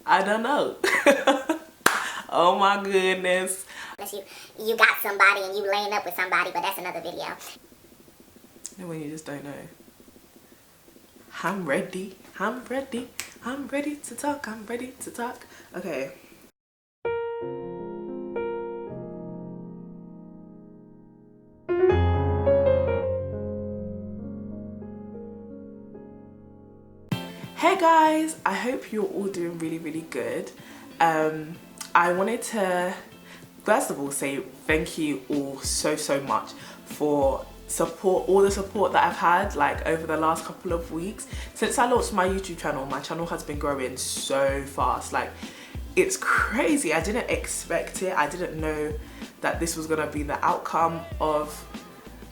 I don't know. Oh my goodness. Unless you got somebody and you laying up with somebody, but that's another video. And when you just don't know. I'm ready. I'm ready. I'm ready to talk. I'm ready to talk. Okay. Hey guys, I hope you're all doing really good. I wanted to first of all say thank you all so much for all the support that I've had like over the last couple of weeks. Since I launched my YouTube channel, my channel has been growing so fast. Like, it's crazy. I didn't expect it. I didn't know that this was gonna be the outcome of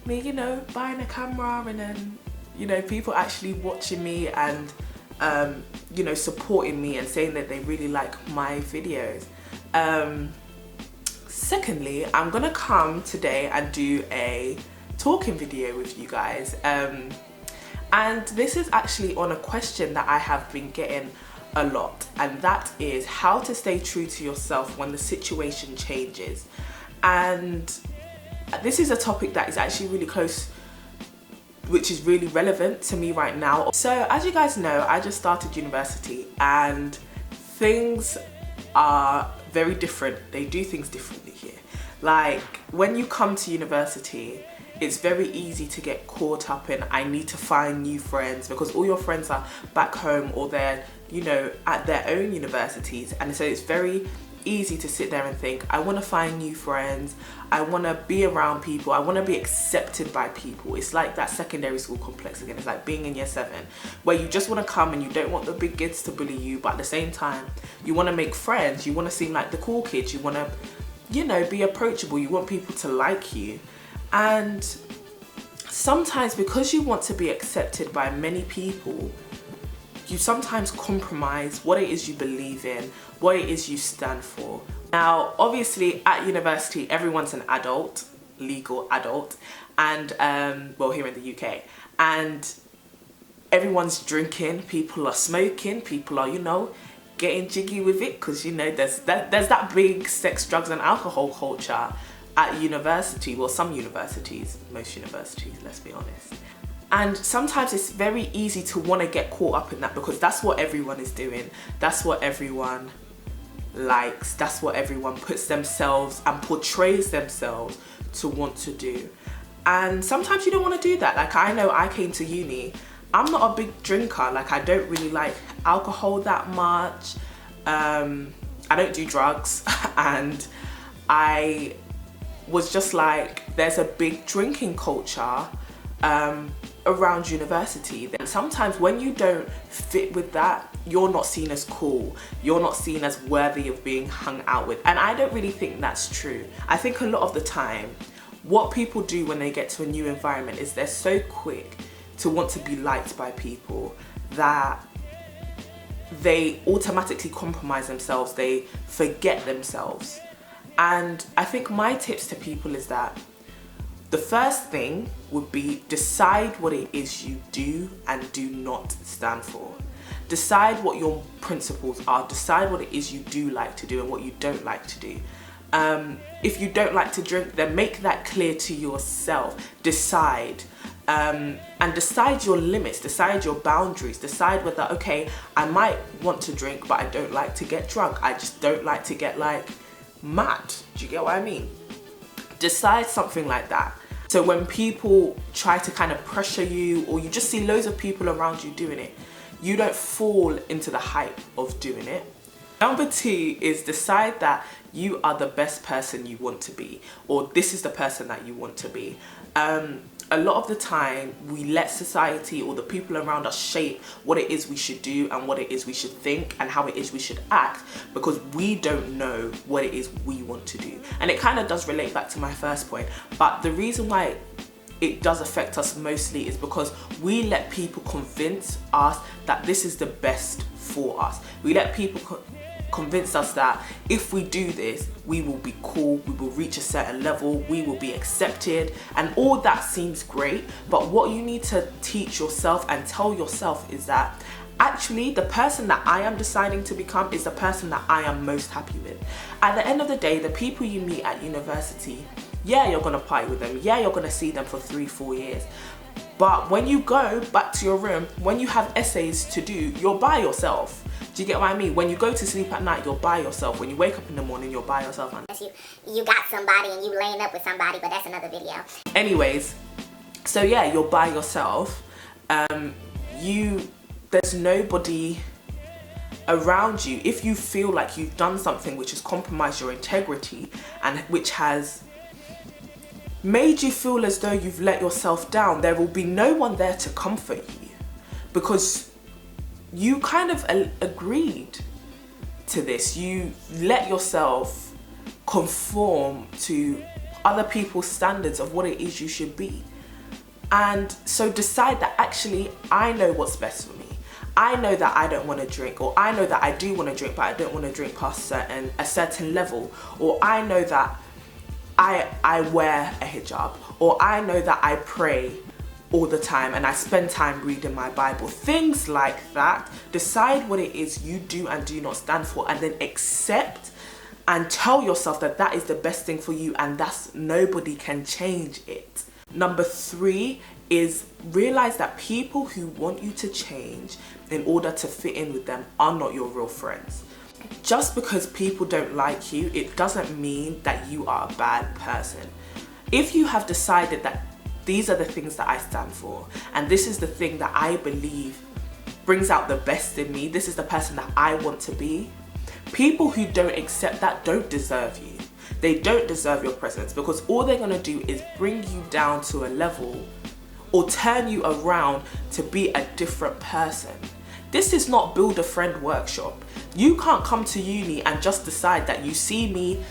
me, you know, buying a camera and then, you know, people actually watching me and you know, supporting me and saying that they really like my videos. Secondly, I'm gonna come today and do a talking video with you guys, and this is actually on a question that I have been getting a lot, and that is how to stay true to yourself when the situation changes. And this is a topic that is actually really close, which is really relevant to me right now. So as you guys know, I just started university and things are very different. They do things differently here. Like, when you come to university, it's very easy to get caught up in, I need to find new friends, because all your friends are back home or they're, you know, at their own universities. And so it's very easy to sit there and think, I want to find new friends, I want to be around people, I want to be accepted by people. It's like that secondary school complex again. It's like being in year 7, where you just want to come and you don't want the big kids to bully you, but at the same time you want to make friends, you want to seem like the cool kids, you want to, you know, be approachable, you want people to like you. And sometimes, because you want to be accepted by many people, you sometimes compromise what it is you believe in, what it is you stand for. Now, obviously at university, everyone's an adult, legal adult, and well, here in the UK, and everyone's drinking, people are smoking, people are, you know, getting jiggy with it, because, you know, there's that big sex, drugs and alcohol culture at university. Well, some universities, most universities, let's be honest. And sometimes it's very easy to want to get caught up in that, because that's what everyone is doing. That's what everyone likes. That's what everyone puts themselves and portrays themselves to want to do. And sometimes you don't want to do that. Like, I know I came to uni, I'm not a big drinker. Like, I don't really like alcohol that much. I don't do drugs. And I was just like, there's a big drinking culture around university. Then sometimes when you don't fit with that, you're not seen as cool, you're not seen as worthy of being hung out with. And I don't really think that's true. I think a lot of the time what people do when they get to a new environment is they're so quick to want to be liked by people that they automatically compromise themselves, they forget themselves. And I think my tips to people is that the first thing would be, decide what it is you do and do not stand for. Decide what your principles are. Decide what it is you do like to do and what you don't like to do. If you don't like to drink, then make that clear to yourself. Decide. And decide your limits, decide your boundaries, decide whether, okay, I might want to drink, but I don't like to get drunk. I just don't like to get like mad. Do you get what I mean? Decide something like that. So when people try to kind of pressure you, or you just see loads of people around you doing it, you don't fall into the hype of doing it. Number 2 is decide that you are the best person you want to be, or this is the person that you want to be. A lot of the time we let society or the people around us shape what it is we should do and what it is we should think and how it is we should act, because we don't know what it is we want to do. And it kind of does relate back to my first point, but the reason why it does affect us mostly is because we let people convince us that this is the best for us. We let people convince us that if we do this, we will be cool, we will reach a certain level, we will be accepted, and all that seems great. But what you need to teach yourself and tell yourself is that actually the person that I am deciding to become is the person that I am most happy with. At the end of the day, the people you meet at university, yeah, you're gonna party with them, yeah, you're gonna see them for 3-4 years, but when you go back to your room, when you have essays to do, you're by yourself. Do you get what I mean? When you go to sleep at night, you're by yourself. When you wake up in the morning, you're by yourself. You got somebody and you laying up with somebody, but that's another video. Anyways, so yeah, you're by yourself. There's nobody around you. If you feel like you've done something which has compromised your integrity and which has made you feel as though you've let yourself down, there will be no one there to comfort you, because you kind of agreed to this. You let yourself conform to other people's standards of what it is you should be. And so decide that actually I know what's best for me. I know that I don't want to drink, or I know that I do want to drink but I don't want to drink past a certain level, or I know that I wear a hijab, or I know that I pray all the time and I spend time reading my Bible. Things like that. Decide what it is you do and do not stand for, and then accept and tell yourself that that is the best thing for you, and nobody can change it. Number 3 is realize that people who want you to change in order to fit in with them are not your real friends. Just because people don't like you, it doesn't mean that you are a bad person. If you have decided that these are the things that I stand for, and this is the thing that I believe brings out the best in me, this is the person that I want to be, people who don't accept that don't deserve you. They don't deserve your presence, because all they're going to do is bring you down to a level or turn you around to be a different person. This is not build a friend workshop. You can't come to uni and just decide that you see me,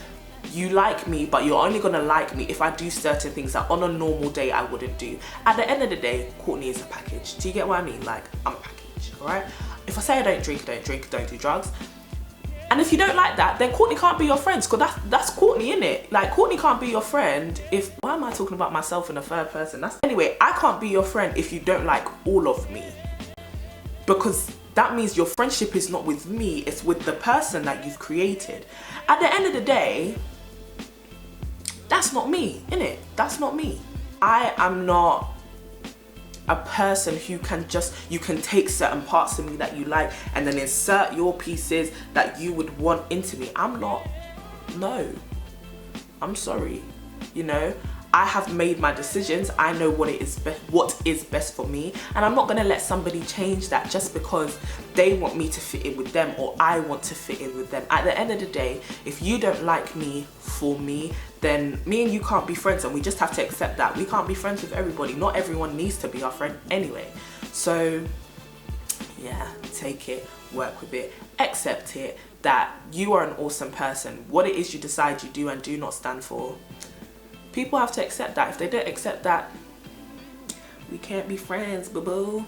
you like me, but you're only gonna like me if I do certain things that on a normal day I wouldn't do. At the end of the day, Courtney is a package. Do you get what I mean? Like, I'm a package, alright? If I say I don't drink, don't do drugs. And if you don't like that, then Courtney can't be your friend, because that's Courtney, innit? Like, Courtney can't be your friend if... Why am I talking about myself in the third person? Anyway, I can't be your friend if you don't like all of me. Because that means your friendship is not with me, it's with the person that you've created. At the end of the day, that's not me, innit? That's not me. I am not a person who you can take certain parts of me that you like and then insert your pieces that you would want into me. I'm not. No. I'm sorry. You know, I have made my decisions. I know what is best for me, and I'm not gonna let somebody change that just because they want me to fit in with them or I want to fit in with them. At the end of the day, if you don't like me for me, then me and you can't be friends, and we just have to accept that. We can't be friends with everybody. Not everyone needs to be our friend anyway. So yeah, take it, work with it, accept it, that you are an awesome person. What it is you decide you do and do not stand for, people have to accept that. If they don't accept that, we can't be friends, boo-boo.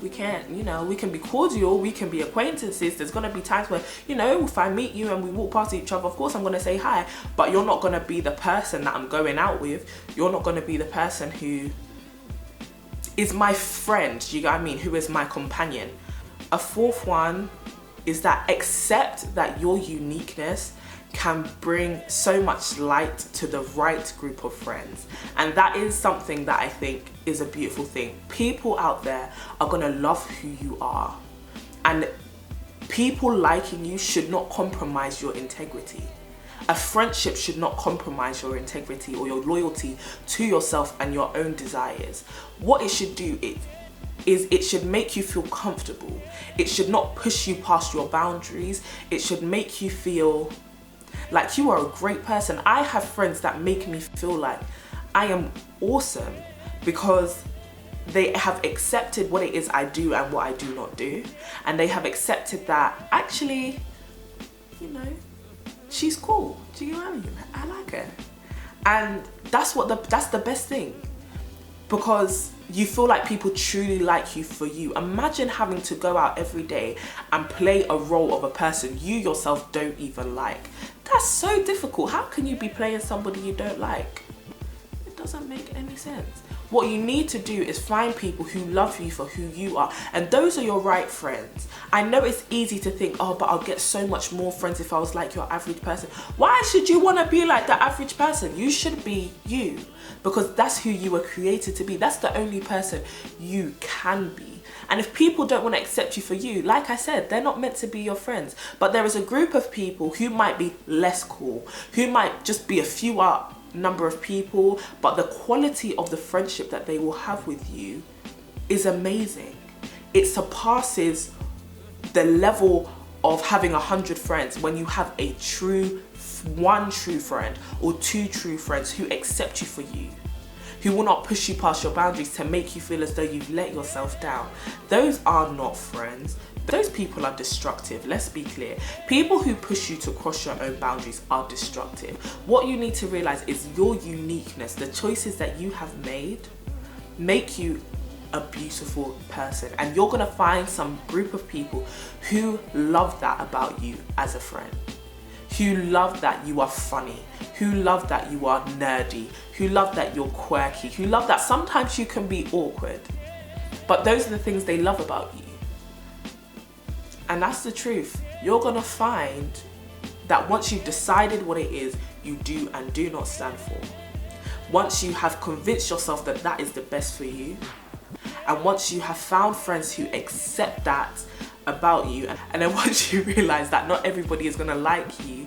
We can't, you know, we can be cordial, we can be acquaintances. There's gonna be times where, you know, if I meet you and we walk past each other, of course I'm gonna say hi, but you're not gonna be the person that I'm going out with. You're not gonna be the person who is my friend, you know what I mean, who is my companion. A fourth one is that accept that your uniqueness can bring so much light to the right group of friends, and that is something that I think is a beautiful thing. People out there are gonna love who you are, and people liking you should not compromise your integrity. A friendship should not compromise your integrity or your loyalty to yourself and your own desires. What it should do is it should make you feel comfortable. It should not push you past your boundaries. It should make you feel like you are a great person. I have friends that make me feel like I am awesome because they have accepted what it is I do and what I do not do. And they have accepted that actually, you know, she's cool. Do you know what I mean? I like her. And that's the best thing, because you feel like people truly like you for you. Imagine having to go out every day and play a role of a person you yourself don't even like. That's so difficult. How can you be playing somebody you don't like? It doesn't make any sense. What you need to do is find people who love you for who you are, and those are your right friends. I know it's easy to think, oh, but I'll get so much more friends if I was like your average person. Why should you want to be like the average person? You should be you, because that's who you were created to be. That's the only person you can be. And if people don't want to accept you for you, like I said, they're not meant to be your friends. But there is a group of people who might be less cool, who might just be a few number of people, but the quality of the friendship that they will have with you is amazing. It surpasses the level of having 100 friends when you have one true friend or two true friends who accept you for you, who will not push you past your boundaries to make you feel as though you've let yourself down. Those are not friends. Those people are destructive, let's be clear. People who push you to cross your own boundaries are destructive. What you need to realize is your uniqueness, the choices that you have made, make you a beautiful person. And you're gonna find some group of people who love that about you as a friend, who love that you are funny, who love that you are nerdy, who love that you're quirky, who love that sometimes you can be awkward. But those are the things they love about you. And that's the truth. You're gonna find that once you've decided what it is you do and do not stand for, once you have convinced yourself that that is the best for you, and once you have found friends who accept that about you, and then once you realize that not everybody is gonna like you,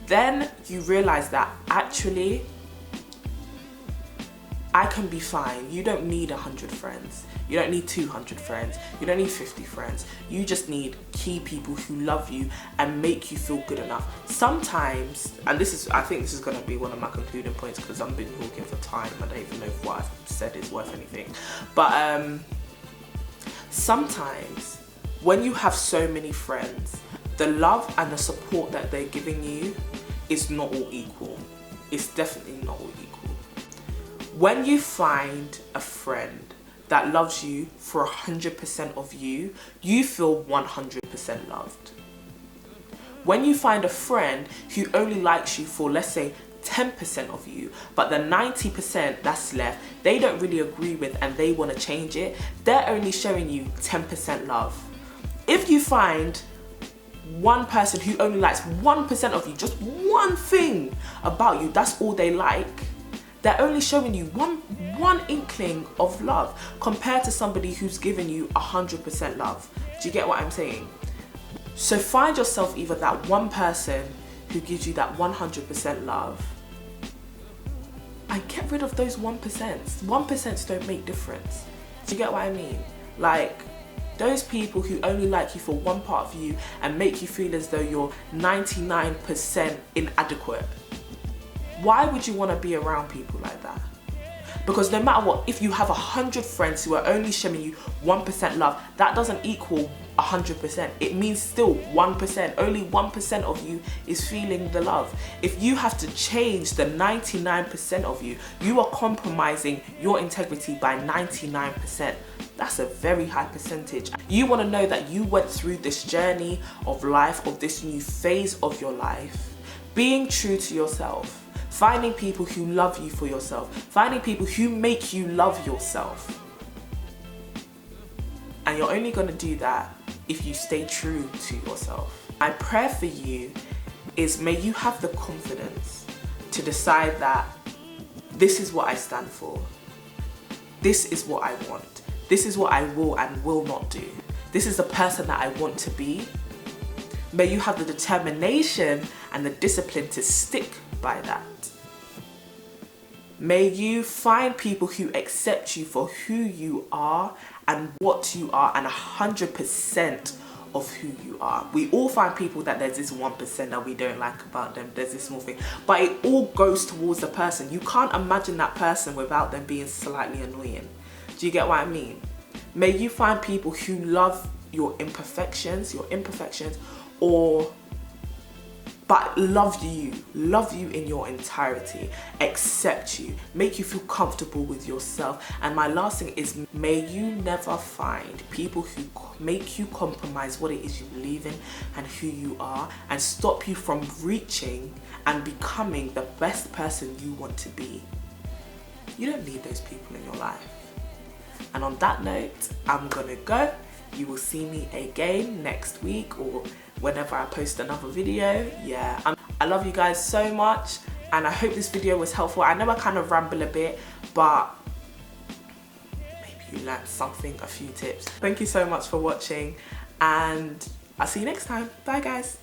then you realize that actually I can be fine. You don't need 100 friends. You don't need 200 friends. You don't need 50 friends. You just need key people who love you and make you feel good enough. Sometimes, and I think this is gonna be one of my concluding points because I've been talking for time. I don't even know if what I've said is worth anything. But sometimes when you have so many friends, the love and the support that they're giving you is not all equal. It's definitely not all equal. When you find a friend that loves you for 100% of you, you feel 100% loved. When you find a friend who only likes you for, let's say, 10% of you, but the 90% that's left, they don't really agree with and they want to change it, they're only showing you 10% love. If you find one person who only likes 1% of you, just one thing about you, that's all they like, they're only showing you one inkling of love compared to somebody who's giving you 100% love. Do you get what I'm saying? So find yourself either that one person who gives you that 100% love, and get rid of those 1%. 1% don't make difference. Do you get what I mean? Like, those people who only like you for one part of you and make you feel as though you're 99% inadequate. Why would you want to be around people like that? Because no matter what, if you have 100 friends who are only showing you 1% love, that doesn't equal 100%. It means still 1%. Only 1% of you is feeling the love. If you have to change the 99% of you, you are compromising your integrity by 99%. That's a very high percentage. You want to know that you went through this journey of life, of this new phase of your life, being true to yourself. Finding people who love you for yourself. Finding people who make you love yourself. And you're only going to do that if you stay true to yourself. My prayer for you is, may you have the confidence to decide that this is what I stand for. This is what I want. This is what I will and will not do. This is the person that I want to be. May you have the determination and the discipline to stick by that. May you find people who accept you for who you are and what you are, and 100% of who you are. We all find people that there's this 1% that we don't like about them, there's this small thing, but it all goes towards the person. You can't imagine that person without them being slightly annoying. Do you get what I mean? May you find people who love your imperfections, but love you in your entirety, accept you, make you feel comfortable with yourself. And my last thing is, may you never find people who make you compromise what it is you believe in and who you are, and stop you from reaching and becoming the best person you want to be. You don't need those people in your life. And on that note, I'm gonna go. You will see me again next week or whenever I post another video. Yeah, I love you guys so much, and I hope this video was helpful. I know I kind of ramble a bit, but maybe you learned something, a few tips. Thank you so much for watching, and I'll see you next time. Bye guys.